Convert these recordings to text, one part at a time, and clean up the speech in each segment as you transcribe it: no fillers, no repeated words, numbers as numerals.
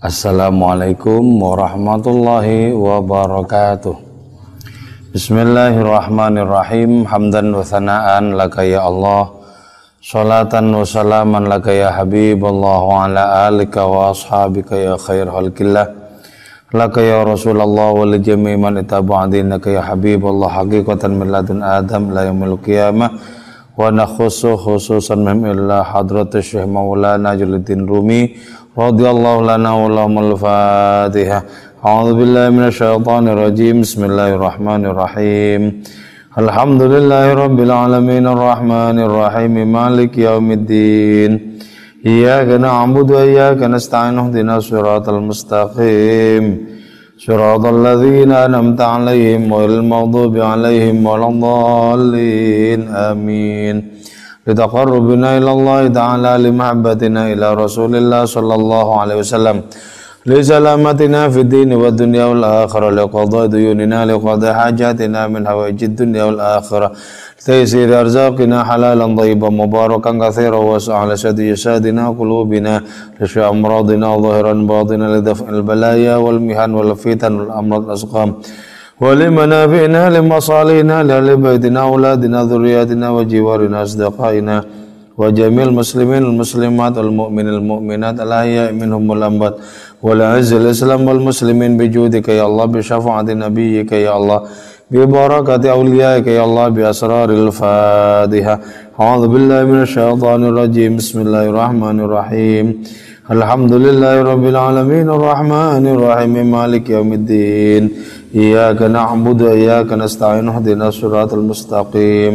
Assalamualaikum warahmatullahi wabarakatuh. Bismillahirrahmanirrahim. Hamdan wa thana'an laka ya Allah, salatan wa salaman laka ya Habibullah, wa ala alika wa ashabika ya khair halkillah, laka ya Rasulullah wa li jami' man ittaba'a dinaka ya Habibullah, haqiqatan min ladun Adam la yaumil qiyamah. Wa nakhussu khususan min illa hadratus Syekh Maulana Jalaluddin Rumi radhiyallahu lana wa lahumul Fatihah. A'udzu billahi minasyaitonir rajim. Bismillahirrahmanirrahim. Alhamdulillahirabbil alamin arrahmanir rahim maliki yaumiddin. Iyyaka na'budu wa iyyaka nasta'in ihdinas siratal mustaqim. Siratal ladzina an'amta 'alaihim ghairil maghdubi 'alaihim waladdallin. Amin. Litaqarrubina ila Allah ta'ala limahabbatina ila Rasulillah sallallahu alaihi wasallam, li salamatina fid dini wad dunya wal akhirah, li qada'i duyunina, li qada'i hajatina min hawaijid dunya wal akhirah, taysir arzaqina halalan thayyiban mubarakan katsiran wa sa'ala sadina qulubina, li amradina zahiran batina, li daf'il balaya wal mihan wal fitan wal amrad asqam, ولمنافعنا لمصالحنا لأهل بيتنا أولادنا ذرياتنا وجوارنا أصدقائنا وجميع المسلمين والمسلمات والمؤمنين المؤمنات الأحياء منهم والأموات والأعز الإسلام والمسلمين بجودك يا الله بشفاعة نبيك يا الله ببركة أوليائك يا الله بأسرار الفاتحة. أعوذ بالله من الشيطان الرجيم. بسم الله الرحمن الرحيم. الحمد لله رب العالمين الرحمن الرحيم مالك يوم الدين. إياك نعبد وإياك نستعين اهدنا الصراط المستقيم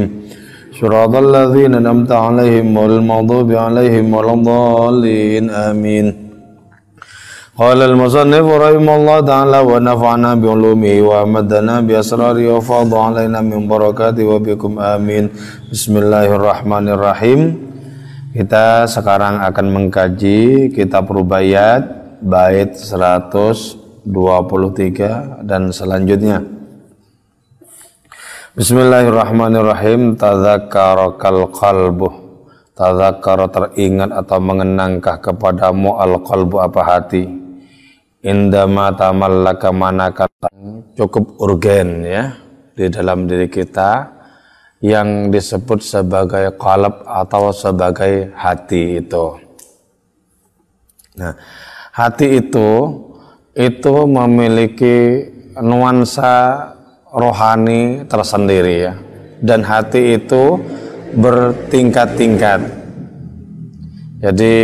صراط الذين أنعمت عليهم غير المغضوب عليهم ولا الضالين. آمين. قال المصنف رحمه الله تعالى ونفعنا بعلومه وأمدنا بأسراره وفاض علينا من بركاته وبكم آمين. Bismillahirrahmanirrahim. Kita sekarang akan mengkaji kitab Rubaiyat bait 123 dan selanjutnya. Bismillahirrahmanirrahim. Tadzakkarakal qalbu. Tadzakkara teringat atau mengenangkah kepadamu al-qalbu apa hati. Indama tamallaka manakala cukup urgen ya di dalam diri kita yang disebut sebagai qalb atau sebagai hati itu. Nah, hati itu memiliki nuansa rohani tersendiri ya. Dan hati itu bertingkat-tingkat. Jadi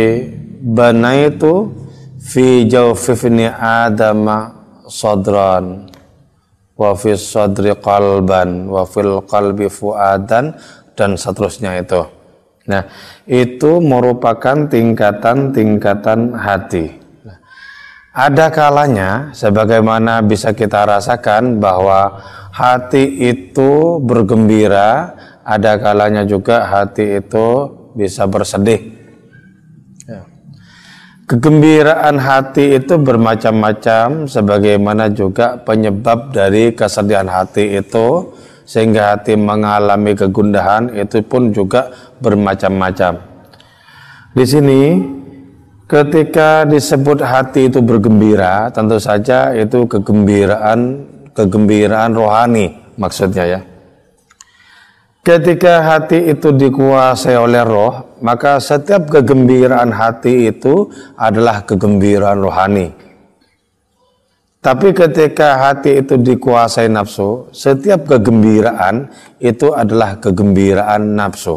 banaitu fi jawfifni adama sadran wa fi sadri qalban wa fil qalbi fuadan dan seterusnya itu. Nah, itu merupakan tingkatan-tingkatan hati. Nah, ada kalanya sebagaimana bisa kita rasakan bahwa hati itu bergembira, ada kalanya juga hati itu bisa bersedih. Kegembiraan hati itu bermacam-macam, sebagaimana juga penyebab dari kesedihan hati itu, sehingga hati mengalami kegundahan itu pun juga bermacam-macam. Di sini ketika disebut hati itu bergembira, tentu saja itu kegembiraan rohani maksudnya ya. Ketika hati itu dikuasai oleh roh, maka setiap kegembiraan hati itu adalah kegembiraan rohani. Tapi ketika hati itu dikuasai nafsu, setiap kegembiraan itu adalah kegembiraan nafsu.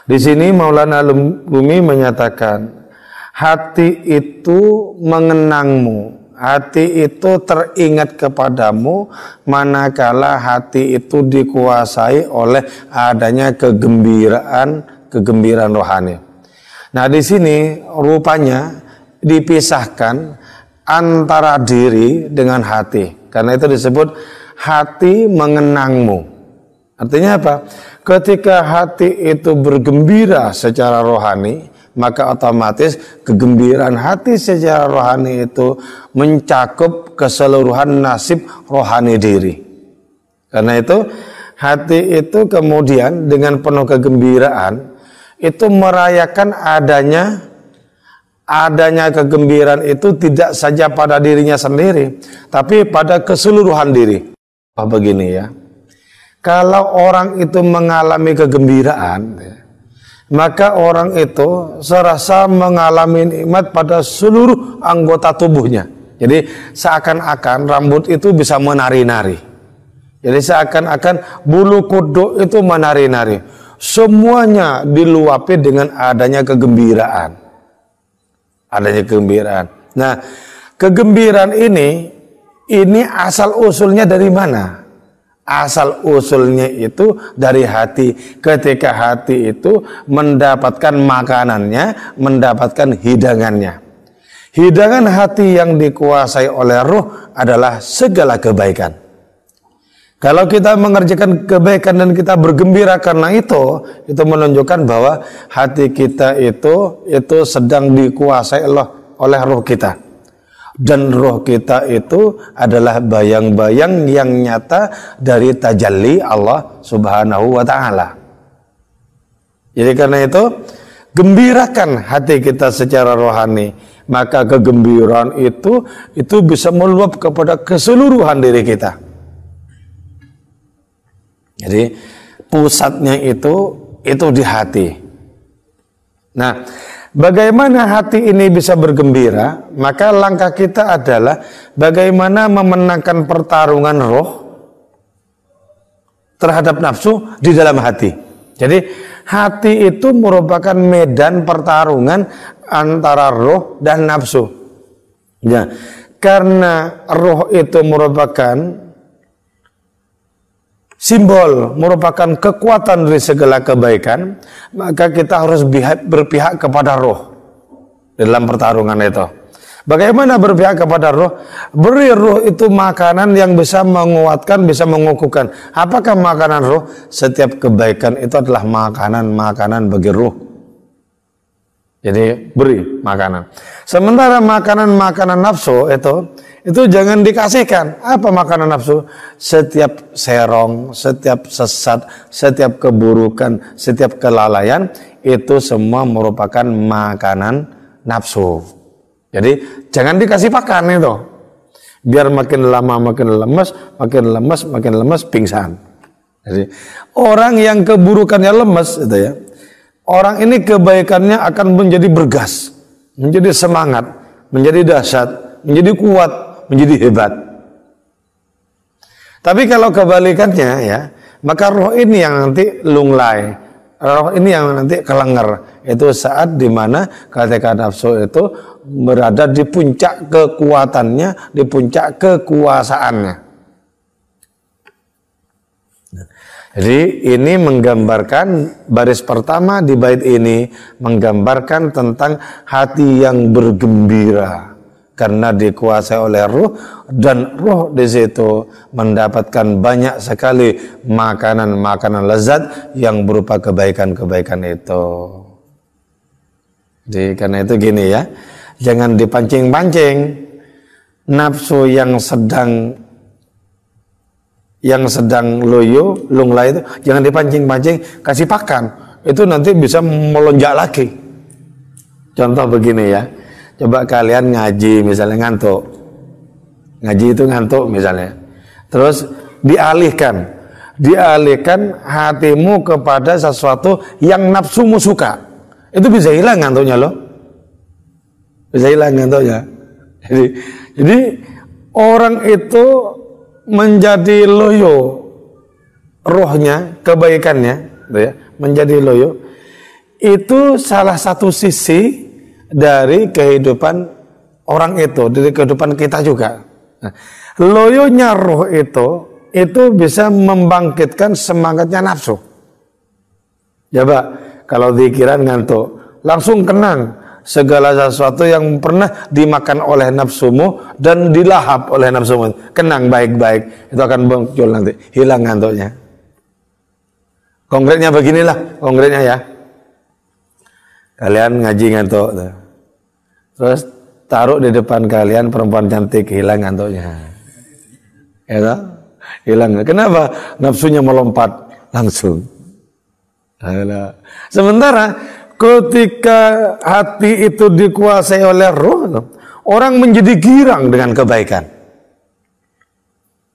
Di sini Maulana Rumi menyatakan, hati itu mengenangmu. Hati itu teringat kepadamu manakala hati itu dikuasai oleh adanya kegembiraan rohani. Nah, di sini rupanya dipisahkan antara diri dengan hati. Karena itu disebut hati mengenangmu. Artinya apa? Ketika hati itu bergembira secara rohani, maka otomatis kegembiraan hati secara rohani itu mencakup keseluruhan nasib rohani diri. Karena itu hati itu kemudian dengan penuh kegembiraan itu merayakan adanya adanya kegembiraan itu tidak saja pada dirinya sendiri, tapi pada keseluruhan diri. Begini ya, kalau orang itu mengalami kegembiraan, maka orang itu serasa mengalami nikmat pada seluruh anggota tubuhnya. Jadi seakan-akan rambut itu bisa menari-nari. Jadi seakan-akan bulu kuduk itu menari-nari. Semuanya diluapi dengan adanya kegembiraan. Adanya kegembiraan. Nah, kegembiraan ini asal usulnya dari mana? Asal usulnya itu dari hati. Ketika hati itu mendapatkan makanannya, mendapatkan hidangannya. Hidangan hati yang dikuasai oleh ruh adalah segala kebaikan. Kalau kita mengerjakan kebaikan dan kita bergembira karena itu menunjukkan bahwa hati kita itu sedang dikuasai oleh ruh kita. Dan roh kita itu adalah bayang-bayang yang nyata dari tajalli Allah Subhanahu wa ta'ala. Jadi karena itu, gembirakan hati kita secara rohani. Maka kegembiraan itu bisa meluap kepada keseluruhan diri kita. Jadi pusatnya itu di hati. Nah, bagaimana hati ini bisa bergembira? Maka langkah kita adalah bagaimana memenangkan pertarungan roh terhadap nafsu di dalam hati. Jadi hati itu merupakan medan pertarungan antara roh dan nafsu. Ya, karena roh itu merupakan simbol, merupakan kekuatan dari segala kebaikan, maka kita harus berpihak kepada roh dalam pertarungan itu. Bagaimana berpihak kepada roh? Beri roh itu makanan yang bisa menguatkan, bisa mengukuhkan. Apakah makanan roh? Setiap kebaikan itu adalah makanan bagi roh. Jadi beri makanan. Sementara makanan nafsu itu jangan dikasihkan. Apa makanan nafsu? Setiap serong, setiap sesat, setiap keburukan, setiap kelalaian, itu semua merupakan makanan nafsu. Jadi jangan dikasih pakan itu. Biar makin lama makin lemes, pingsan. Jadi orang yang keburukannya lemes itu ya. Orang ini kebaikannya akan menjadi bergas, menjadi semangat, menjadi dahsyat, menjadi kuat, menjadi hebat. Tapi kalau kebalikannya ya, maka roh ini yang nanti lunglai, roh ini yang nanti kelenger. Itu saat dimana ketika nafsu itu berada di puncak kekuatannya, di puncak kekuasaannya. Jadi ini menggambarkan, baris pertama di bait ini menggambarkan tentang hati yang bergembira karena dikuasai oleh ruh, dan ruh di situ mendapatkan banyak sekali makanan lezat yang berupa kebaikan-kebaikan itu. Jadi karena itu gini ya, jangan dipancing-pancing. Nafsu yang sedang loyo, lunglai itu jangan dipancing-pancing, kasih pakan. Itu nanti bisa melonjak lagi. Contoh begini ya. Coba kalian ngaji misalnya ngantuk. Ngaji itu ngantuk misalnya. Terus dialihkan hatimu kepada sesuatu yang nafsumu suka. Itu bisa hilang ngantuknya loh. Bisa hilang ngantuknya. Jadi orang itu menjadi loyo rohnya, kebaikannya, ya, menjadi loyo. Itu salah satu sisi dari kehidupan orang itu, dari kehidupan kita juga. Nah, loyonya roh itu bisa membangkitkan semangatnya nafsu. Coba kalau pikiran ngantuk, langsung kenang segala sesuatu yang pernah dimakan oleh nafsumu dan dilahap oleh nafsumu, kenang baik-baik, itu akan muncul nanti, hilang ngantuknya. Konkretnya beginilah, konkretnya ya. Kalian ngaji ngantuk, terus taruh di depan kalian perempuan cantik, hilang ngantuknya, ya, hilang. Kenapa? Nafsunya melompat langsung. Sementara ketika hati itu dikuasai oleh roh, orang menjadi girang dengan kebaikan.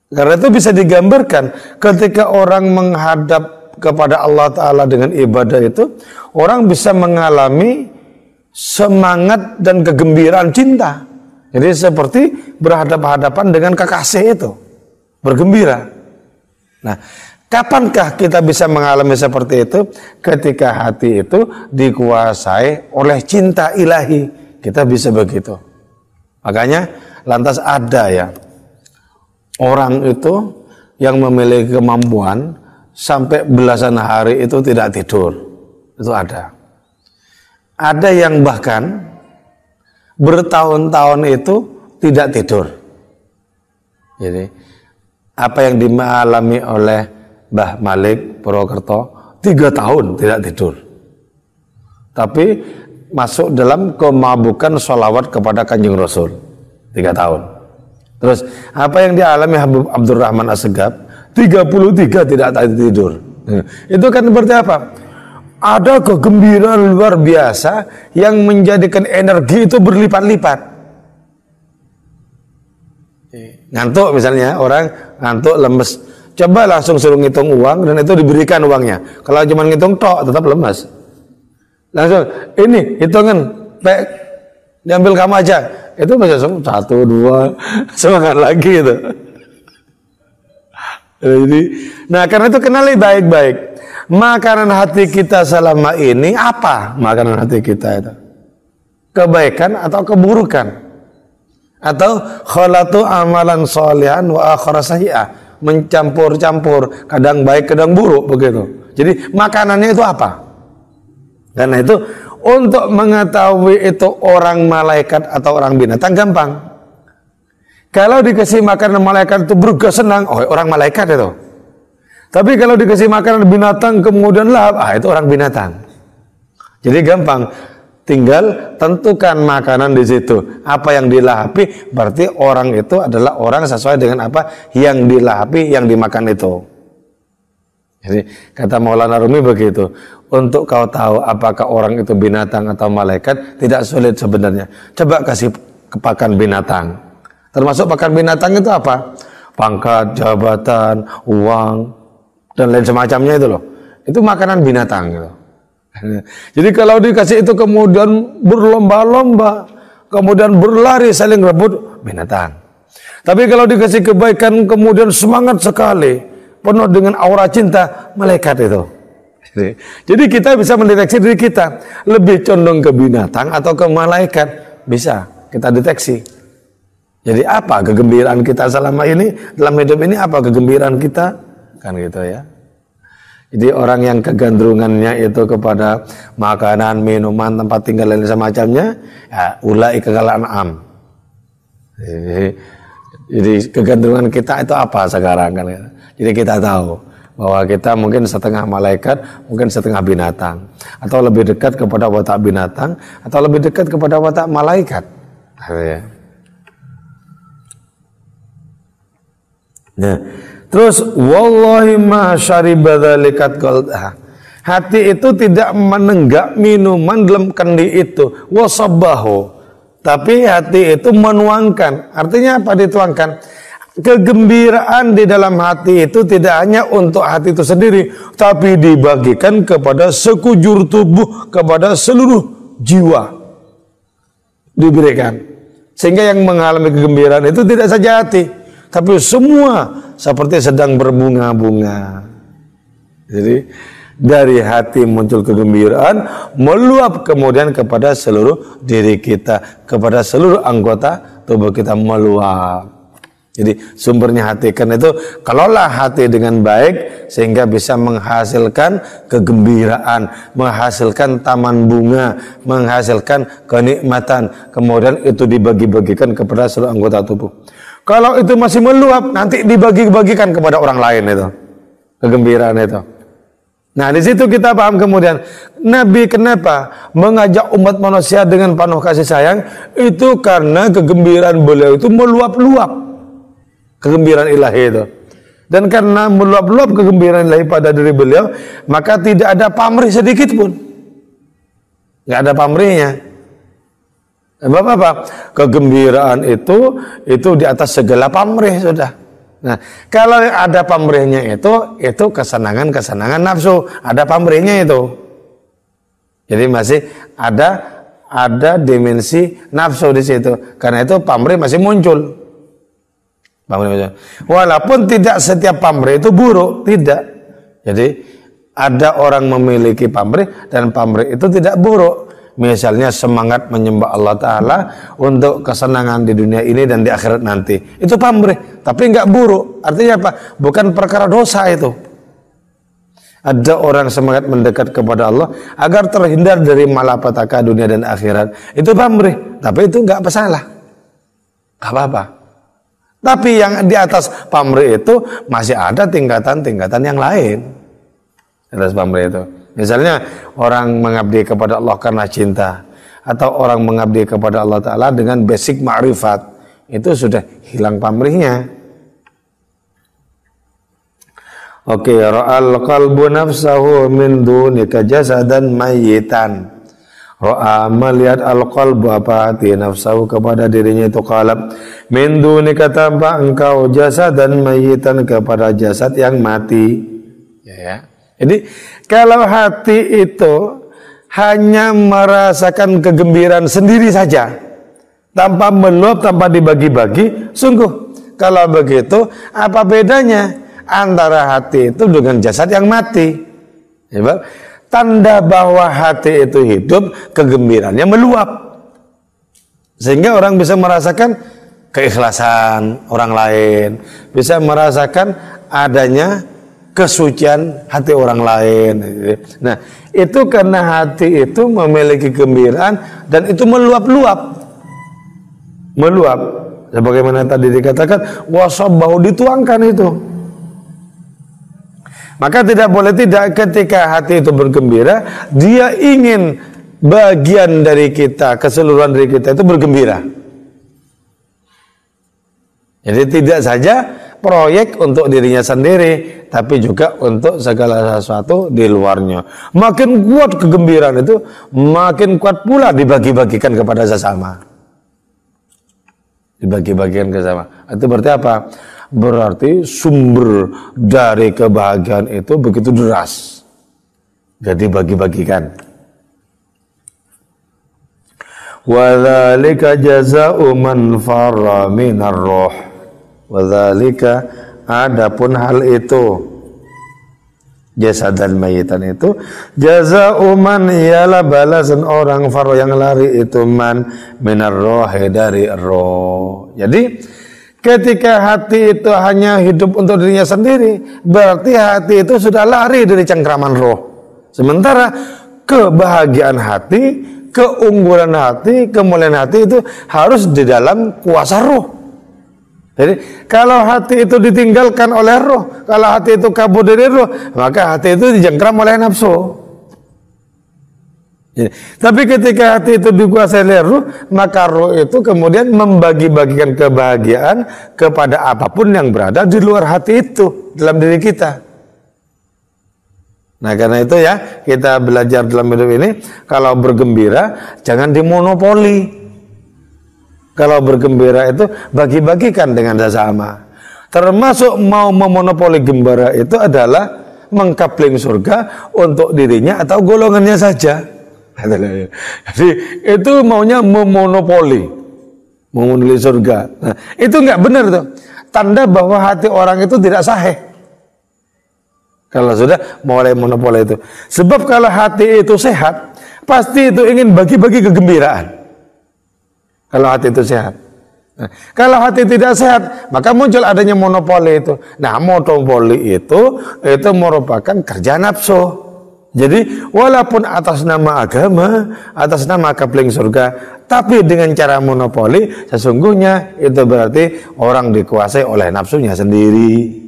Karena itu bisa digambarkan ketika orang menghadap kepada Allah Ta'ala dengan ibadah itu, orang bisa mengalami semangat dan kegembiraan cinta. Jadi seperti berhadapan-hadapan dengan kekasih itu, bergembira. Nah, kapankah kita bisa mengalami seperti itu? Ketika hati itu dikuasai oleh cinta ilahi, kita bisa begitu. Makanya lantas ada ya orang itu yang memiliki kemampuan sampai belasan hari itu tidak tidur. Itu ada. Ada yang bahkan bertahun-tahun itu tidak tidur. Jadi apa yang dialami oleh Mbah Malik Purwokerto 3 tahun tidak tidur. Tapi masuk dalam kemabukan sholawat kepada Kanjeng Rasul 3 tahun. Terus apa yang dialami Habib Abdurrahman Assegaf 33 tidak tidur. Itu kan berarti apa? Ada kegembiraan luar biasa yang menjadikan energi itu berlipat-lipat. Ngantuk misalnya, orang ngantuk lemes, coba langsung suruh ngitung uang dan itu diberikan uangnya. Kalau cuma ngitung tok tetap lemes. Langsung ini hitungan Pak, diambil kamu aja. Itu bisa 1, 2 semangat lagi itu. Jadi, nah karena itu kenali baik-baik makanan hati kita selama ini apa makanan hati kita itu? Kebaikan atau keburukan? Atau khalatu amalan sholihan wa akhara sayyi'ah, mencampur-campur, kadang baik kadang buruk begitu. Jadi makanannya itu apa? Karena itu untuk mengetahui itu orang malaikat atau orang binatang gampang. Kalau dikasih makanan malaikat itu beruga senang, oh orang malaikat itu. Tapi kalau dikasih makanan binatang kemudian lahap, itu orang binatang. Jadi gampang, tinggal tentukan makanan di situ. Apa yang dilahapi berarti orang itu adalah orang sesuai dengan apa yang dilahapi, yang dimakan itu. Jadi kata Maulana Rumi begitu. Untuk kau tahu apakah orang itu binatang atau malaikat tidak sulit sebenarnya. Coba kasih pakan binatang. Termasuk pakan binatang itu apa? Pangkat, jabatan, uang, dan lain semacamnya itu loh. Itu makanan binatang gitu. Jadi kalau dikasih itu kemudian berlomba-lomba, kemudian berlari saling rebut, binatang. Tapi kalau dikasih kebaikan kemudian semangat sekali, penuh dengan aura cinta, malaikat itu. Jadi kita bisa mendeteksi diri kita lebih condong ke binatang atau ke malaikat, bisa kita deteksi. Jadi apa kegembiraan kita selama ini dalam hidup ini, apa kegembiraan kita, kan gitu ya. Jadi orang yang kegandrungannya itu kepada makanan, minuman, tempat tinggal dan semacamnya, ya ulaika kal an'am. Jadi kegandrungan kita itu apa sekarang kan? Jadi kita tahu bahwa kita mungkin setengah malaikat, mungkin setengah binatang, atau lebih dekat kepada watak binatang, atau lebih dekat kepada watak malaikat. Nah, terus wallahi ma syariba dzalikat qaldah. Hati itu tidak menenggak minuman dalam kendi itu, wasabahu. Tapi hati itu menuangkan. Artinya apa dituangkan? Kegembiraan di dalam hati itu tidak hanya untuk hati itu sendiri, tapi dibagikan kepada sekujur tubuh, kepada seluruh jiwa diberikan. Sehingga yang mengalami kegembiraan itu tidak saja hati, tapi semua seperti sedang berbunga-bunga. Jadi dari hati muncul kegembiraan, meluap kemudian kepada seluruh diri kita, kepada seluruh anggota tubuh kita meluap. Jadi sumbernya hati, kan itu kelola hati dengan baik sehingga bisa menghasilkan kegembiraan, menghasilkan taman bunga, menghasilkan kenikmatan, kemudian itu dibagi-bagikan kepada seluruh anggota tubuh. Kalau itu masih meluap, nanti dibagi-bagikan kepada orang lain itu kegembiraan itu. Nah di situ kita paham kemudian Nabi kenapa mengajak umat manusia dengan penuh kasih sayang, itu karena kegembiraan beliau itu meluap-luap. Kegembiraan ilahi itu. Dan karena meluap-luap kegembiraan ilahi pada diri beliau, maka tidak ada pamrih sedikit pun. nggak ada pamrihnya. Apa? Kegembiraan itu di atas segala pamrih sudah. Nah, kalau ada pamrihnya itu kesenangan nafsu, ada pamrihnya itu. Jadi masih ada dimensi nafsu di situ. Karena itu pamrih masih muncul. Walaupun tidak setiap pamrih itu buruk, tidak. Jadi ada orang memiliki pamrih dan pamrih itu tidak buruk. Misalnya semangat menyembah Allah Ta'ala untuk kesenangan di dunia ini dan di akhirat nanti. Itu pamrih, tapi nggak buruk. Artinya apa? Bukan perkara dosa itu. Ada orang semangat mendekat kepada Allah agar terhindar dari malapetaka dunia dan akhirat. Itu pamrih, tapi itu nggak masalah. Nggak apa-apa. Tapi yang di atas pamrih itu masih ada tingkatan-tingkatan yang lain. Di atas pamrih itu. Misalnya orang mengabdi kepada Allah karena cinta, atau orang mengabdi kepada Allah Ta'ala dengan basic ma'rifat, itu sudah hilang pamrihnya. Oke, ra'al qalbu nafsahu min dunika jasadan mayyitan. Ra'a melihat al-qalbu apa hati nafsahu kepada dirinya itu qalb min dunika tanpa engkau jasadan mayyitan kepada jasad yang mati. Ya. Jadi kalau hati itu hanya merasakan kegembiraan sendiri saja, tanpa meluap, tanpa dibagi-bagi, sungguh kalau begitu apa bedanya antara hati itu dengan jasad yang mati? Ya, tanda bahwa hati itu hidup, kegembiraannya meluap, sehingga orang bisa merasakan keikhlasan orang lain, bisa merasakan adanya kesucian hati orang lain. Nah, itu karena hati itu memiliki kegembiraan dan itu meluap-luap. Meluap. Sebagaimana tadi dikatakan, wasabahu dituangkan itu. Maka tidak boleh tidak ketika hati itu bergembira, dia ingin bagian dari kita, keseluruhan dari kita itu bergembira. Jadi tidak saja proyek untuk dirinya sendiri, tapi juga untuk segala sesuatu di luarnya. Makin kuat kegembiraan itu, makin kuat pula dibagi-bagikan kepada sesama. Dibagi-bagikan ke sesama. Itu berarti apa? Berarti sumber dari kebahagiaan itu begitu deras. Jadi bagi-bagikan. Wadzalika jazaa'u man farra minar ruh. Wadzalika adapun hal itu jasad dan mayitan itu jazaa'u man ialah balasan orang farra yang lari itu man minar ruh dari roh. Jadi ketika hati itu hanya hidup untuk dirinya sendiri, berarti hati itu sudah lari dari cengkraman roh. Sementara kebahagiaan hati, keunggulan hati, kemuliaan hati itu harus di dalam kuasa roh. Jadi kalau hati itu ditinggalkan oleh roh, kalau hati itu kabur dari roh, maka hati itu dijengkram oleh nafsu. Jadi, tapi ketika hati itu dikuasai oleh roh, maka roh itu kemudian membagi-bagikan kebahagiaan kepada apapun yang berada di luar hati itu dalam diri kita. Nah karena itu ya kita belajar dalam hidup ini, kalau bergembira jangan dimonopoli. Kalau bergembira itu bagi-bagikan dengan sesama. Termasuk mau memonopoli gembira itu adalah mengkapling surga untuk dirinya atau golongannya saja. Jadi itu maunya memonopoli surga. Nah, itu nggak benar tuh. Tanda bahwa hati orang itu tidak sahih. Kalau sudah mulai monopoli itu. Sebab kalau hati itu sehat, pasti itu ingin bagi-bagi kegembiraan. Kalau hati itu sehat. Nah, kalau hati tidak sehat, maka muncul adanya monopoli itu. Nah, monopoli itu merupakan kerja nafsu. Jadi, walaupun atas nama agama, atas nama kapling surga, tapi dengan cara monopoli, sesungguhnya itu berarti orang dikuasai oleh nafsunya sendiri.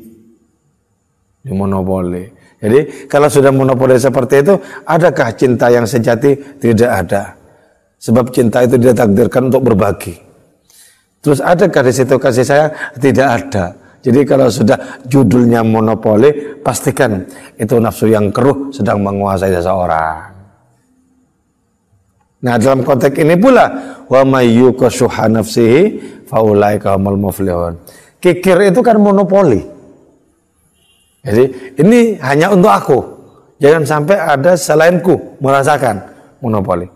Di monopoli. Jadi, kalau sudah monopoli seperti itu, adakah cinta yang sejati? Tidak ada. Sebab cinta itu ditakdirkan untuk berbagi. Terus adakah di situ kasih sayang? Tidak ada. Jadi kalau sudah judulnya monopoli, pastikan itu nafsu yang keruh sedang menguasai seseorang. Nah, dalam konteks ini pula wa may yuqashuha nafsihi faulaika humul muflihun. Kikir itu kan monopoli. Jadi ini hanya untuk aku. Jangan sampai ada selainku merasakan monopoli.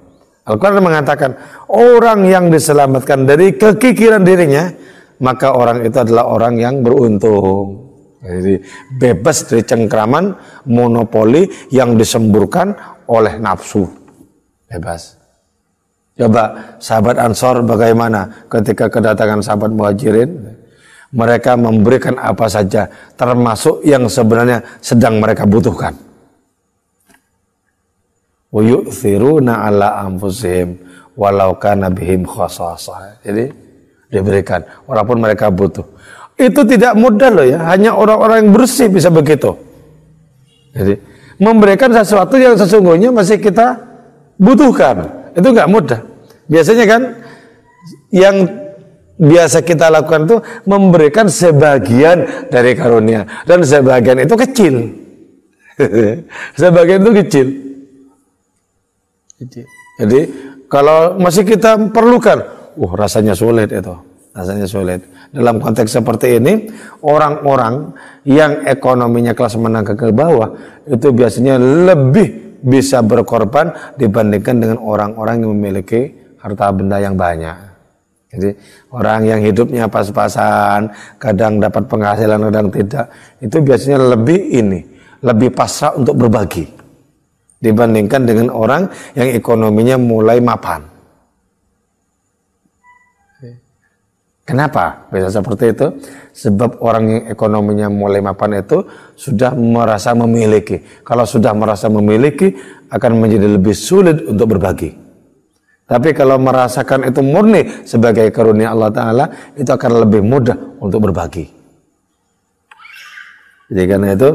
Al-Quran mengatakan orang yang diselamatkan dari kekikiran dirinya, maka orang itu adalah orang yang beruntung. Jadi bebas dari cengkraman monopoli yang disemburkan oleh nafsu. Bebas. Coba sahabat Ansor bagaimana ketika kedatangan sahabat Muhajirin, mereka memberikan apa saja termasuk yang sebenarnya sedang mereka butuhkan. Wa yu'thiruna ala anfusihim walau kana bihim khassasah. Jadi diberikan walaupun mereka butuh. Itu tidak mudah loh ya, hanya orang-orang yang bersih bisa begitu. Jadi memberikan sesuatu yang sesungguhnya masih kita butuhkan, itu nggak mudah. Biasanya kan yang biasa kita lakukan itu memberikan sebagian dari karunia, dan sebagian itu kecil. Sebagian itu kecil. Jadi kalau masih kita perlukan, rasanya sulit itu. Rasanya sulit. Dalam konteks seperti ini, orang-orang yang ekonominya kelas menengah ke bawah itu biasanya lebih bisa berkorban dibandingkan dengan orang-orang yang memiliki harta benda yang banyak. Jadi orang yang hidupnya pas-pasan, kadang dapat penghasilan, kadang tidak, itu biasanya lebih pasrah untuk berbagi dibandingkan dengan orang yang ekonominya mulai mapan. Kenapa bisa seperti itu? Sebab orang yang ekonominya mulai mapan itu sudah merasa memiliki. Kalau sudah merasa memiliki, akan menjadi lebih sulit untuk berbagi. Tapi kalau merasakan itu murni sebagai karunia Allah Ta'ala, itu akan lebih mudah untuk berbagi. Jadi karena itu,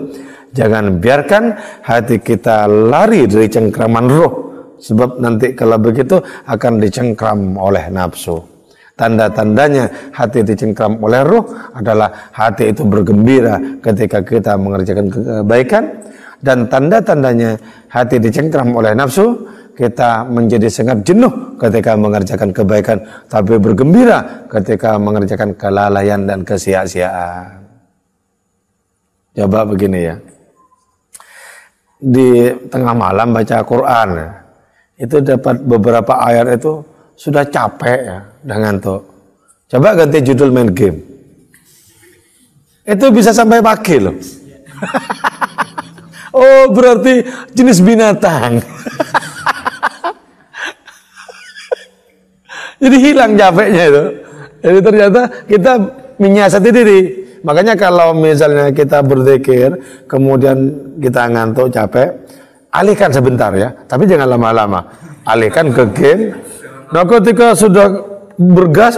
jangan biarkan hati kita lari dari cengkraman roh. Sebab nanti kalau begitu akan dicengkram oleh nafsu. Tanda-tandanya hati dicengkram oleh roh adalah hati itu bergembira ketika kita mengerjakan kebaikan, dan tanda-tandanya hati dicengkram oleh nafsu, kita menjadi sangat jenuh ketika mengerjakan kebaikan, tapi bergembira ketika mengerjakan kelalaian dan kesia-siaan. Coba begini ya, di tengah malam baca Quran, itu dapat beberapa ayat itu sudah capek ya, udah ngantuk. Coba ganti judul main game. Itu bisa sampai pagi loh. Oh, berarti jenis binatang. Jadi hilang capeknya itu. Jadi ternyata kita menyiasati diri. Makanya kalau misalnya kita berzikir, kemudian kita ngantuk, capek, alihkan sebentar ya. Tapi jangan lama-lama. Alihkan ke game. Nah, ketika sudah bergas,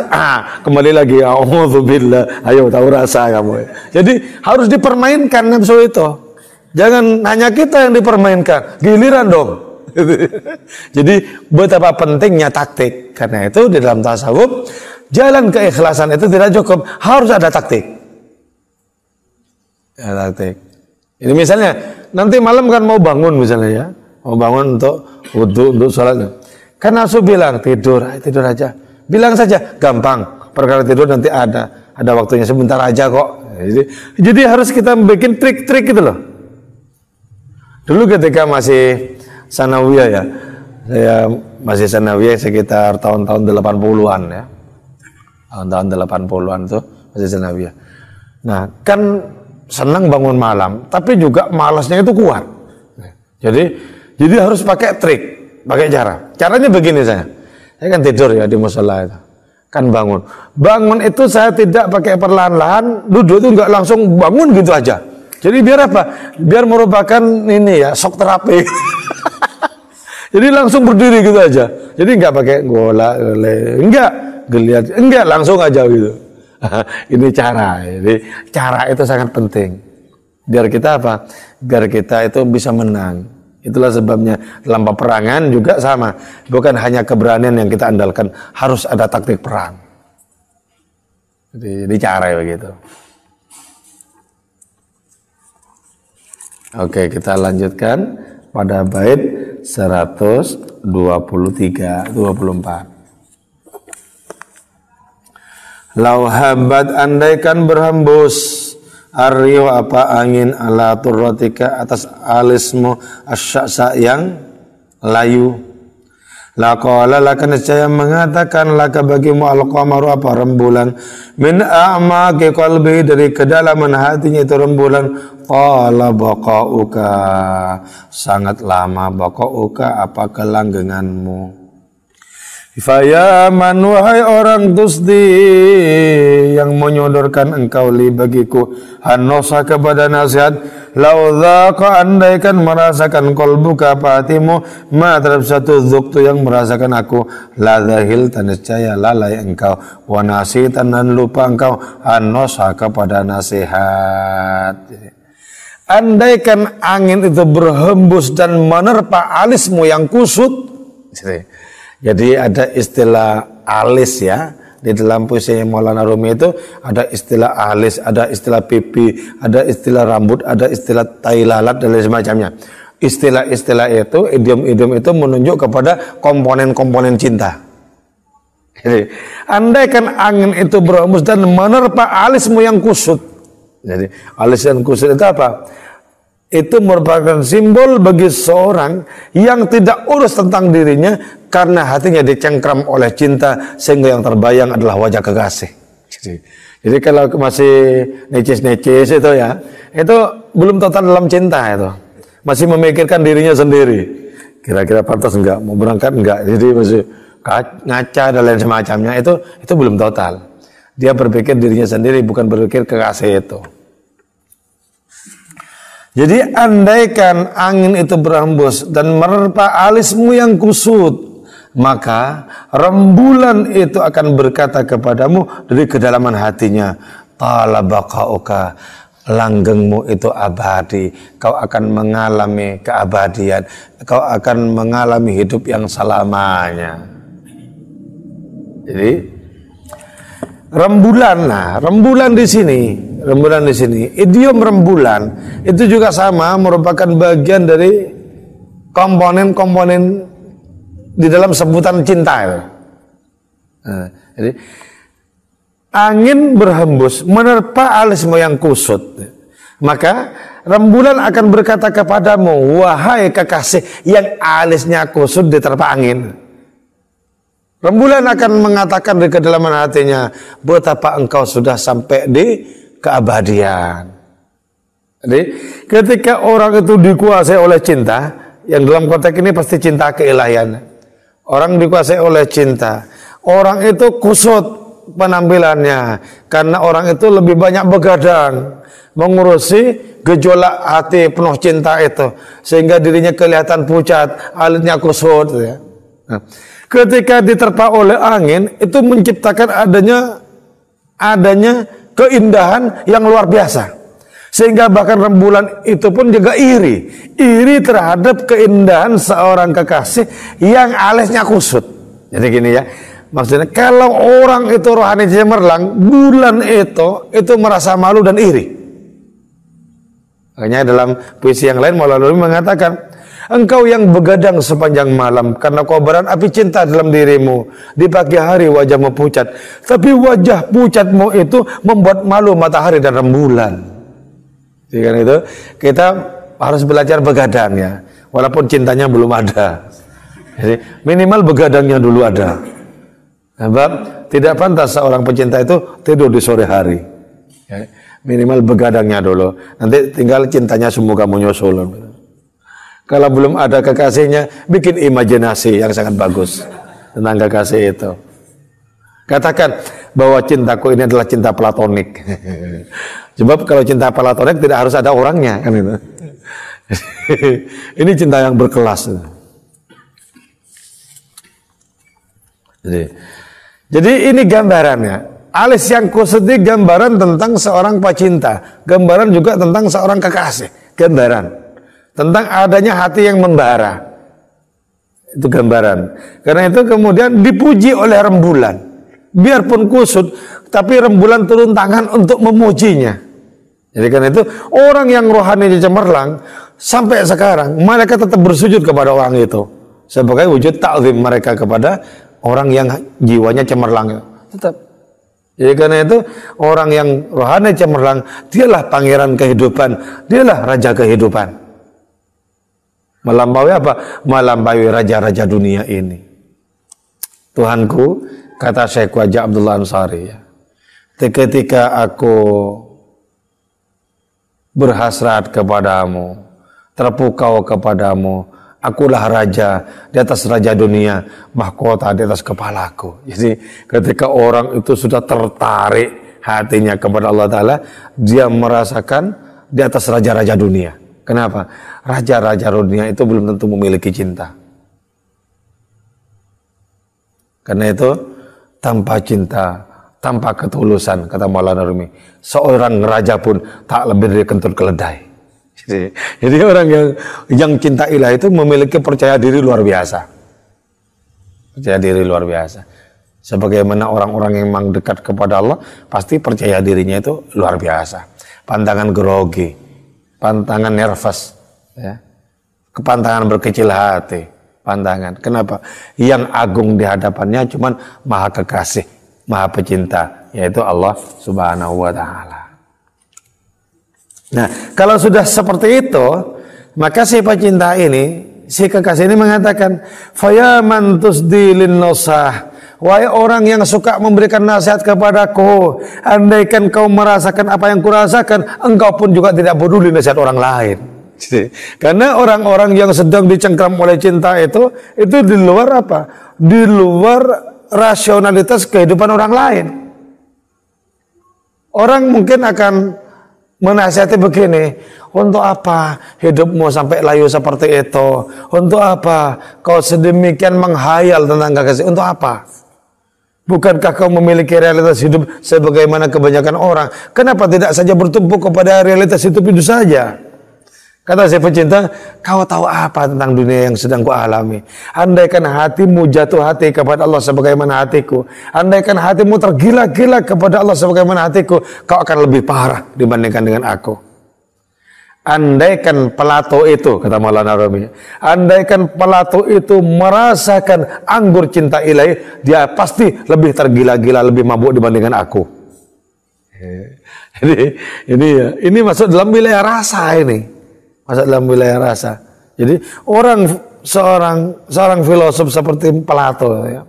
kembali lagi, auzubillah, ayo tahu rasa kamu. Jadi harus dipermainkan nafsu itu. Jangan hanya kita yang dipermainkan, giliran dong. Jadi betapa pentingnya taktik. Karena itu di dalam tasawuf, jalan keikhlasan itu tidak cukup, harus ada taktik. Ya, taktik. Ini misalnya nanti malam kan mau bangun misalnya ya, mau bangun untuk wudu, untuk sholat. Kan nafsu bilang tidur aja. Bilang saja, gampang. Perkara tidur nanti ada waktunya, sebentar aja kok. Jadi harus kita bikin trik-trik gitu loh. Dulu ketika masih sanawiyah ya, saya masih sanawiyah sekitar tahun-tahun 80-an ya. Tahun-tahun 80-an tuh masih sanawiyah. Nah, kan senang bangun malam, tapi juga malasnya itu kuat. Jadi harus pakai trik. Pakai caranya begini, saya kan tidur ya di musala itu, kan bangun itu saya tidak pakai perlahan-lahan, duduk itu nggak langsung bangun gitu aja. Jadi biar apa? Biar merupakan ini ya, shock terapi. Jadi langsung berdiri gitu aja. Jadi nggak pakai enggak langsung aja gitu. Ini cara. Jadi cara itu sangat penting. Biar kita apa? Biar kita itu bisa menang. Itulah sebabnya dalam peperangan juga sama. Bukan hanya keberanian yang kita andalkan, harus ada taktik perang. Jadi cara begitu. Oke, kita lanjutkan pada bait 100. 23, 24. Lau habat andaikan berhembus ar-rihu apa angin ala turratika atas alismu asyaksa yang layu. Laqala laka niscaya mengatakan laka bagimu al-qamaru apa rembulan min a'maqi qalbi dari kedalaman hatinya itu rembulan. Qala baqa'uka sangat lama baqa'uka apa kelanggenganmu. Faya man wahai orang tusdi yang menyodorkan engkau li bagiku hanosa kepada nasihat lau dhaqa andaikan merasakan kolbuka hatimu ma terhadap satu zuktu yang merasakan aku la dhahil taniscaya lalai engkau wa nasitan dan lupa engkau hanosa kepada nasihat. Andaikan angin itu berhembus dan menerpa alismu yang kusut. Jadi ada istilah alis ya. Di dalam puisinya Maulana Rumi itu ada istilah alis, ada istilah pipi, ada istilah rambut, ada istilah tai lalat dan lain semacamnya. Istilah-istilah itu, idiom-idiom itu menunjuk kepada komponen-komponen cinta. Jadi, andaikan angin itu berhembus dan menerpa alismu yang kusut. Jadi, alis yang kusut itu apa? Itu merupakan simbol bagi seorang yang tidak urus tentang dirinya karena hatinya dicengkram oleh cinta sehingga yang terbayang adalah wajah kekasih. Jadi kalau masih necis-necis itu ya, itu belum total dalam cinta itu. Masih memikirkan dirinya sendiri. Kira-kira pantas enggak, mau berangkat enggak. Jadi masih ngaca dan lain semacamnya itu belum total. Dia berpikir dirinya sendiri bukan berpikir kekasih itu. Jadi andaikan angin itu berhembus dan menerpa alismu yang kusut, maka rembulan itu akan berkata kepadamu dari kedalaman hatinya, talabaqauka, langgengmu itu abadi, kau akan mengalami keabadian, kau akan mengalami hidup yang selamanya. Jadi rembulan di sini, idiom rembulan itu juga sama merupakan bagian dari komponen-komponen di dalam sebutan cinta itu. Jadi angin berhembus menerpa alismu yang kusut, maka rembulan akan berkata kepadamu, wahai kekasih yang alisnya kusut diterpa angin. Rembulan akan mengatakan di kedalaman hatinya, betapa engkau sudah sampai di keabadian. Jadi ketika orang itu dikuasai oleh cinta, yang dalam konteks ini pasti cinta keilahian. Orang dikuasai oleh cinta, orang itu kusut penampilannya karena orang itu lebih banyak begadang mengurusi gejolak hati penuh cinta itu, sehingga dirinya kelihatan pucat, alitnya kusut ya. Ketika diterpa oleh angin itu menciptakan adanya keindahan yang luar biasa, sehingga bahkan rembulan itu pun juga iri terhadap keindahan seorang kekasih yang alisnya kusut. Jadi gini ya, maksudnya kalau orang itu rohani cemerlang, bulan itu merasa malu dan iri. Makanya dalam puisi yang lain Maulana Rumi mengatakan, engkau yang begadang sepanjang malam karena kobaran api cinta dalam dirimu. Di pagi hari wajahmu pucat, tapi wajah pucatmu itu membuat malu matahari dan rembulan. Jadi kan itu kita harus belajar begadang ya, walaupun cintanya belum ada. Jadi minimal begadangnya dulu ada. Sebab tidak pantas seorang pecinta itu tidur di sore hari. Minimal begadangnya dulu. Nanti tinggal cintanya semoga menyusul. Kalau belum ada kekasihnya, bikin imajinasi yang sangat bagus tentang kekasih itu. Katakan bahwa cintaku ini adalah cinta platonik. Sebab kalau cinta platonik tidak harus ada orangnya, kan itu. Ini cinta yang berkelas. Jadi ini gambarannya. Alis yang kusut ini gambaran tentang seorang pecinta, gambaran juga tentang seorang kekasih, gambaran tentang adanya hati yang membara. Itu gambaran. Karena itu kemudian dipuji oleh rembulan. Biarpun kusut, tapi rembulan turun tangan untuk memujinya. Jadi karena itu orang yang rohani cemerlang sampai sekarang, malaikat tetap bersujud kepada orang itu. sebagai wujud ta'zim mereka kepada orang yang jiwanya cemerlang. Tetap. Jadi karena itu orang yang rohani cemerlang, dialah pangeran kehidupan, dialah raja kehidupan. Melampaui apa? Melampaui raja-raja dunia ini. Tuhanku, kata Syekh Wajah Abdullah Ansari, ya, ketika aku berhasrat kepadamu, terpukau kepadamu, akulah raja di atas raja dunia, mahkota di atas kepalaku. Jadi ketika orang itu sudah tertarik hatinya kepada Allah Ta'ala, dia merasakan di atas raja-raja dunia. Kenapa? Raja-raja dunia itu belum tentu memiliki cinta. Karena itu tanpa cinta, tanpa ketulusan, kata Maulana Rumi, seorang raja pun tak lebih dari kentut keledai. Jadi orang yang cinta ilahi itu memiliki percaya diri luar biasa. Percaya diri luar biasa. Sebagaimana orang-orang yang memang dekat kepada Allah, pasti percaya dirinya itu luar biasa. Pantangan grogi, pantangan nervous, ya, kepantangan berkecil hati, pantangan. Kenapa? Yang agung di hadapannya cuman Maha Kekasih, Maha Pecinta, yaitu Allah Subhanahu wa Ta'ala. Nah, kalau sudah seperti itu, maka si pecinta ini, si kekasih ini mengatakan, "Faya man tusdilin nasah." Wahai orang yang suka memberikan nasihat kepadaku, andaikan kau merasakan apa yang kurasakan, engkau pun juga tidak peduli nasihat orang lain. Karena orang-orang yang sedang dicengkram oleh cinta itu di luar apa? Di luar rasionalitas kehidupan orang lain. Orang mungkin akan menasihati begini, untuk apa hidupmu sampai layu seperti itu? Untuk apa kau sedemikian menghayal tentang kekasih? Untuk apa? Bukankah kau memiliki realitas hidup sebagaimana kebanyakan orang? Kenapa tidak saja bertumpu kepada realitas hidup itu saja? Kata si pecinta, kau tahu apa tentang dunia yang sedang ku alami? Andaikan hatimu jatuh hati kepada Allah sebagaimana hatiku, andaikan hatimu tergila-gila kepada Allah sebagaimana hatiku, kau akan lebih parah dibandingkan dengan aku. Andaikan Plato itu, kata Maulana Rumi, andaikan Plato itu merasakan anggur cinta ilahi, dia pasti lebih tergila-gila, lebih mabuk dibandingkan aku. Ini masuk dalam wilayah rasa ini. Masuk dalam wilayah rasa. Jadi seorang filosof seperti Plato, ya,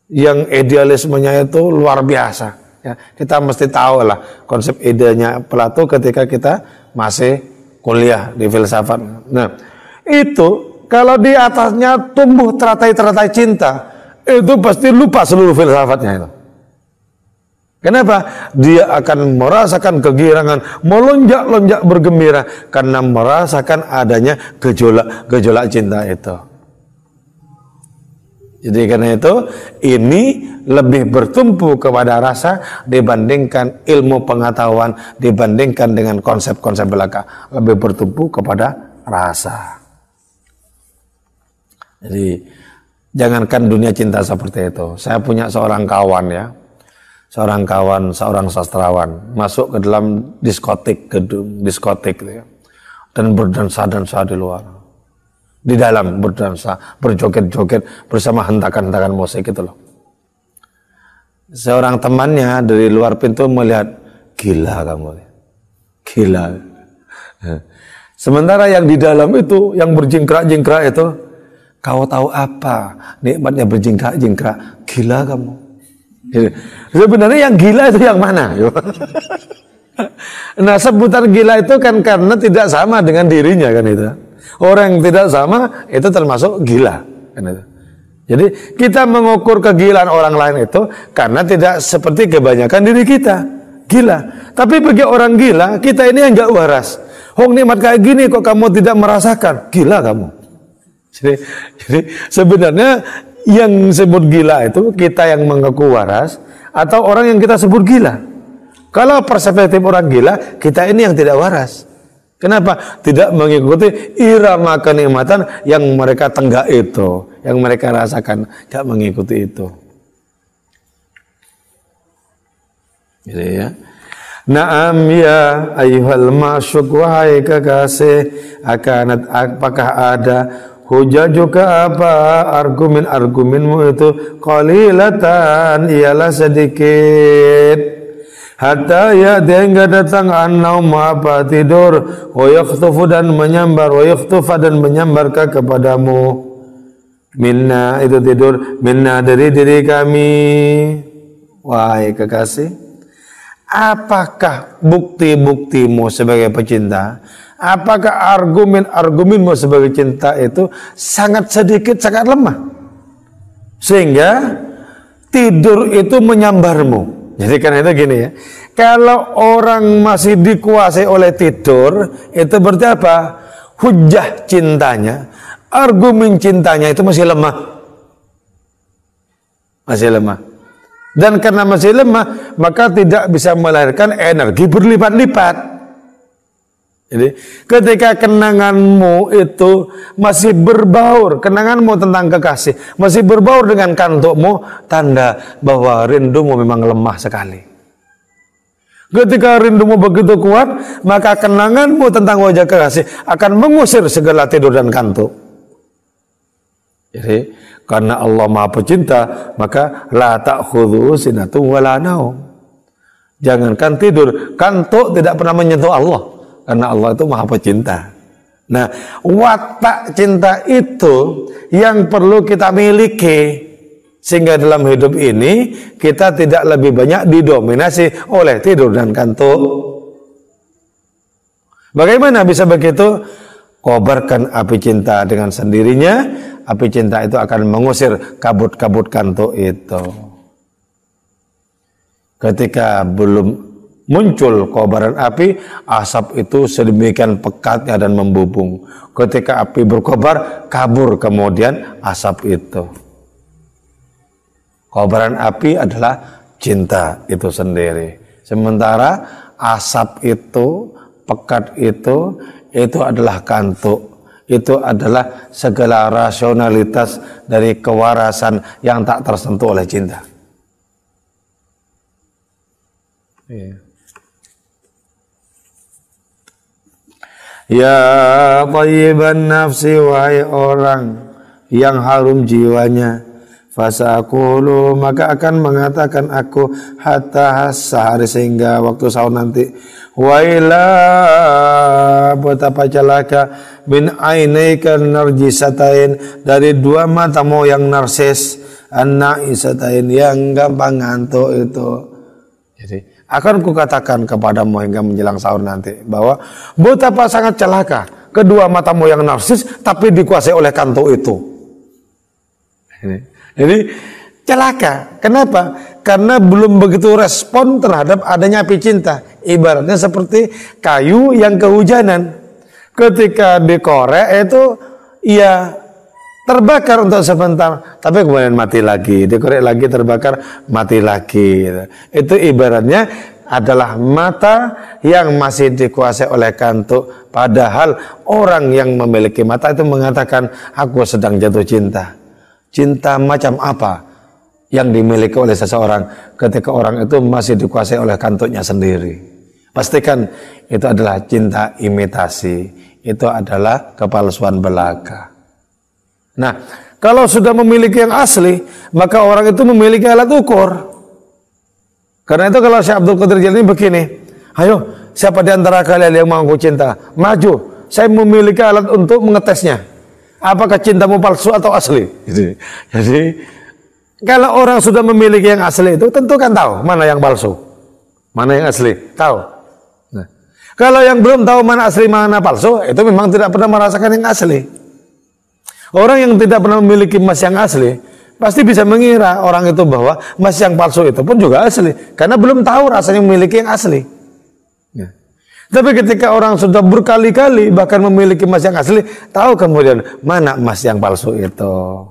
yang idealismenya itu luar biasa. Ya, kita mesti tahu lah konsep idenya Plato ketika kita masih kuliah di filsafat. Nah, itu kalau di atasnya tumbuh teratai-teratai cinta, itu pasti lupa seluruh filsafatnya itu. Kenapa? Dia akan merasakan kegirangan, melonjak-lonjak bergembira karena merasakan adanya gejolak cinta itu. Jadi karena itu ini lebih bertumpu kepada rasa dibandingkan ilmu pengetahuan, dibandingkan dengan konsep-konsep belaka, lebih bertumpu kepada rasa. Jadi jangankan dunia cinta seperti itu. Saya punya seorang kawan, ya, seorang sastrawan masuk ke dalam gedung diskotik, ya, dan berdansa-dansa di luar. Di dalam berdansa, berjoget-joget bersama hentakan-hentakan musik itu loh. Seorang temannya dari luar pintu melihat, gila kamu, gila. Sementara yang di dalam itu, yang berjingkrak-jingkrak itu, kau tahu apa nikmatnya berjingkrak-jingkrak? Gila kamu. Sebenarnya yang gila itu yang mana? Nah, sebutan gila itu kan karena tidak sama dengan dirinya kan itu. Orang yang tidak sama itu termasuk gila kan itu. Jadi kita mengukur kegilaan orang lain itu karena tidak seperti kebanyakan diri kita gila. Tapi bagi orang gila, kita ini yang gak waras. Hong, nikmat kayak gini kok kamu tidak merasakan? Gila kamu. Jadi sebenarnya yang sebut gila itu kita yang mengaku waras atau orang yang kita sebut gila. Kalau perspektif orang gila, kita ini yang tidak waras. Kenapa? Tidak mengikuti irama kenikmatan yang mereka tenggak itu, yang mereka rasakan, tidak mengikuti itu. Gitu ya. Naam ya ayyuhal masyuq, wahai kekasih, apakah ada Hujajuka apa argumenmu itu qalilatan ialah sedikit. Hatta ya hingga datang an-naum apa tidur, wa yakhtufu dan menyambar, wa yakhtufa dan menyambarkan kepadamu. Minna itu tidur, minna dari diri kami. Wahai kekasih, apakah bukti-buktimu sebagai pecinta? Apakah argumenmu sebagai cinta itu sangat sedikit, sangat lemah, sehingga tidur itu menyambarmu? Jadi karena itu gini ya, kalau orang masih dikuasai oleh tidur, itu berarti apa? Hujah cintanya, argumen cintanya itu masih lemah. Masih lemah. Dan karena masih lemah, maka tidak bisa melahirkan energi berlipat-lipat. Jadi ketika kenanganmu itu masih berbaur, kenanganmu tentang kekasih masih berbaur dengan kantukmu, tanda bahwa rindumu memang lemah sekali. Ketika rindumu begitu kuat, maka kenanganmu tentang wajah kekasih akan mengusir segala tidur dan kantuk. Jadi karena Allah Maha Pecinta, maka la ta'khudhu sinatun wala naum. Jangankan tidur, kantuk tidak pernah menyentuh Allah. Karena Allah itu Maha Pecinta. Nah, watak cinta itu yang perlu kita miliki, sehingga dalam hidup ini kita tidak lebih banyak didominasi oleh tidur dan kantuk. Bagaimana bisa begitu? Kobarkan api cinta dengan sendirinya. Api cinta itu akan mengusir kabut-kabut kantuk itu. Ketika belum muncul kobaran api, asap itu sedemikian pekatnya dan membubung. Ketika api berkobar, kabur kemudian asap itu. Kobaran api adalah cinta itu sendiri. Sementara asap itu, pekat itu adalah kantuk. Itu adalah segala rasionalitas dari kewarasan yang tak tersentuh oleh cinta. Ya thayyiban nafsi, wahai orang yang harum jiwanya, fasaqulu maka akan mengatakan aku hatta sehari sehingga waktu sahur nanti, waila betapa celaka min ainaika narjisatain, dari dua matamu yang narsis, an-naisatain yang gampang ngantuk itu. Jadi akan kukatakan kepadamu hingga menjelang sahur nanti bahwa betapa sangat celaka kedua matamu yang narsis tapi dikuasai oleh kantuk itu. Jadi celaka. Kenapa? Karena belum begitu respon terhadap adanya api cinta. Ibaratnya seperti kayu yang kehujanan. Ketika dikorek itu ya terbakar untuk sebentar, tapi kemudian mati lagi, dikorek lagi, terbakar, mati lagi. Itu ibaratnya adalah mata yang masih dikuasai oleh kantuk. Padahal orang yang memiliki mata itu mengatakan, aku sedang jatuh cinta. Cinta macam apa yang dimiliki oleh seseorang ketika orang itu masih dikuasai oleh kantuknya sendiri? Pastikan itu adalah cinta imitasi, itu adalah kepalsuan belaka. Nah, kalau sudah memiliki yang asli, maka orang itu memiliki alat ukur. Karena itu kalau Syekh Abdul Qadir Jailani begini, ayo siapa di antara kalian yang mengaku cinta, maju, saya memiliki alat untuk mengetesnya. Apakah cintamu palsu atau asli? Jadi kalau orang sudah memiliki yang asli itu tentu kan tahu mana yang palsu, mana yang asli, tahu. Nah, kalau yang belum tahu mana asli mana palsu, itu memang tidak pernah merasakan yang asli. Orang yang tidak pernah memiliki emas yang asli pasti bisa mengira orang itu bahwa emas yang palsu itu pun juga asli, karena belum tahu rasanya memiliki yang asli. Ya. Tapi ketika orang sudah berkali-kali bahkan memiliki emas yang asli, tahu kemudian mana emas yang palsu itu.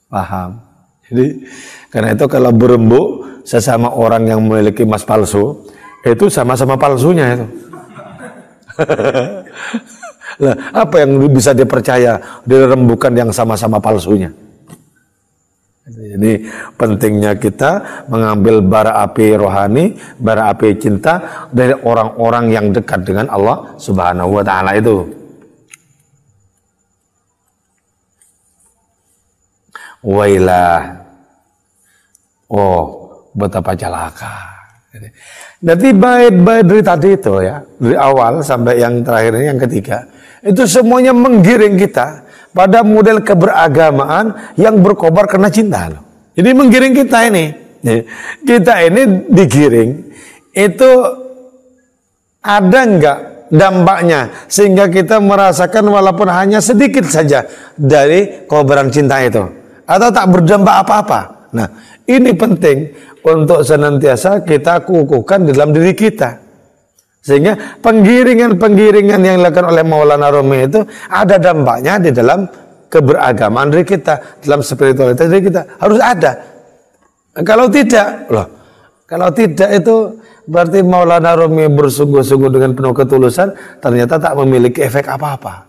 Paham? Jadi karena itu kalau berembuk sesama orang yang memiliki emas palsu, itu sama-sama palsunya itu. Lah, apa yang bisa dipercaya dari rembukan yang sama-sama palsunya? Jadi pentingnya kita mengambil bara api rohani, bara api cinta dari orang-orang yang dekat dengan Allah Subhanahu wa Ta'ala itu. Wailah. Oh, betapa celaka. Nanti bait-bait dari tadi itu ya, dari awal sampai yang terakhir ini yang ketiga, itu semuanya menggiring kita pada model keberagamaan yang berkobar karena cinta loh. Jadi menggiring kita ini. Kita ini digiring. Itu ada enggak dampaknya sehingga kita merasakan walaupun hanya sedikit saja dari kobaran cinta itu, atau tak berdampak apa-apa. Nah, ini penting untuk senantiasa kita kukuhkan di dalam diri kita. Sehingga penggiringan-penggiringan yang dilakukan oleh Maulana Rumi itu ada dampaknya di dalam keberagamaan diri kita, dalam spiritualitas diri kita. Harus ada. Kalau tidak, kalau tidak itu berarti Maulana Rumi bersungguh-sungguh dengan penuh ketulusan, ternyata tak memiliki efek apa-apa.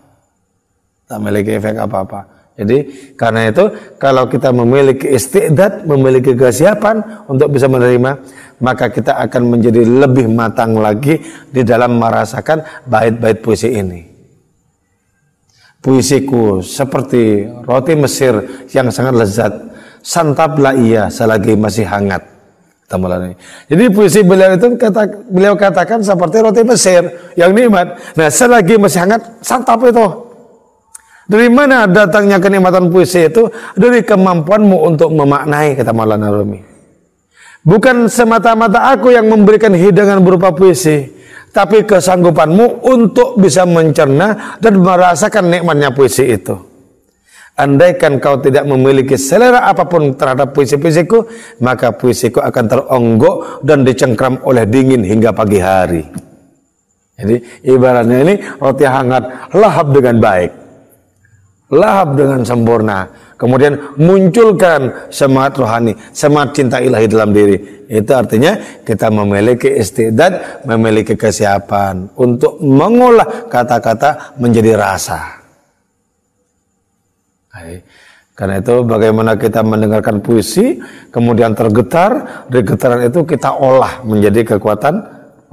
Tak memiliki efek apa-apa. Jadi karena itu kalau kita memiliki istiqdat, memiliki kesiapan untuk bisa menerima, maka kita akan menjadi lebih matang lagi di dalam merasakan bait-bait puisi ini. Puisiku seperti roti Mesir yang sangat lezat, santaplah ia selagi masih hangat. Jadi puisi beliau itu beliau katakan seperti roti Mesir yang nikmat. Nah, selagi masih hangat, santap itu. Dari mana datangnya kenikmatan puisi itu? Dari kemampuanmu untuk memaknai, kata Maulana Rumi. Bukan semata-mata aku yang memberikan hidangan berupa puisi, tapi kesanggupanmu untuk bisa mencerna dan merasakan nikmatnya puisi itu. Andaikan kau tidak memiliki selera apapun terhadap puisi-puisiku, maka puisiku akan teronggok dan dicengkram oleh dingin hingga pagi hari. Jadi ibaratnya ini roti hangat, lahap dengan baik, lahap dengan sempurna, kemudian munculkan semangat rohani, semangat cinta ilahi dalam diri. Itu artinya kita memiliki istiqdat, memiliki kesiapan untuk mengolah kata-kata menjadi rasa. Karena itu bagaimana kita mendengarkan puisi, kemudian tergetar, dari getaran itu kita olah menjadi kekuatan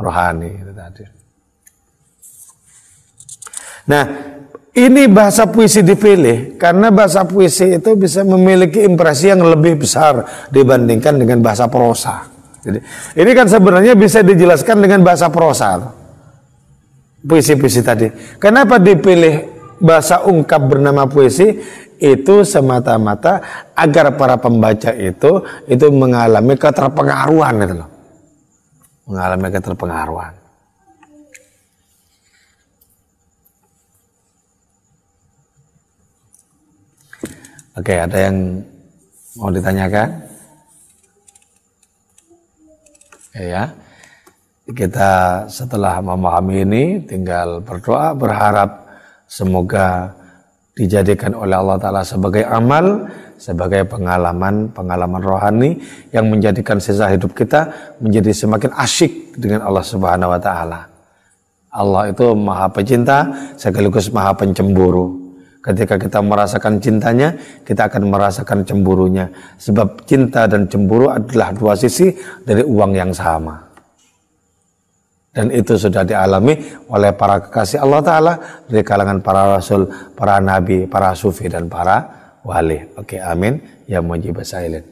rohani. Nah, ini bahasa puisi dipilih karena bahasa puisi itu bisa memiliki impresi yang lebih besar dibandingkan dengan bahasa prosa. Jadi, ini kan sebenarnya bisa dijelaskan dengan bahasa prosa. Puisi-puisi tadi. Kenapa dipilih bahasa ungkap bernama puisi? Itu semata-mata agar para pembaca itu mengalami keterpengaruhan gitu loh. Mengalami keterpengaruhan. Oke, ada yang mau ditanyakan? Ya, kita setelah memahami ini tinggal berdoa, berharap semoga dijadikan oleh Allah Ta'ala sebagai amal, sebagai pengalaman rohani yang menjadikan sisa hidup kita menjadi semakin asyik dengan Allah Subhanahu Wa Ta'ala. Allah itu maha pecinta sekaligus maha pencemburu. Ketika kita merasakan cintanya, kita akan merasakan cemburunya. Sebab cinta dan cemburu adalah dua sisi dari uang yang sama. Dan itu sudah dialami oleh para kekasih Allah Ta'ala dari kalangan para rasul, para nabi, para sufi, dan para wali. Oke, amin. Ya mujibas sailin.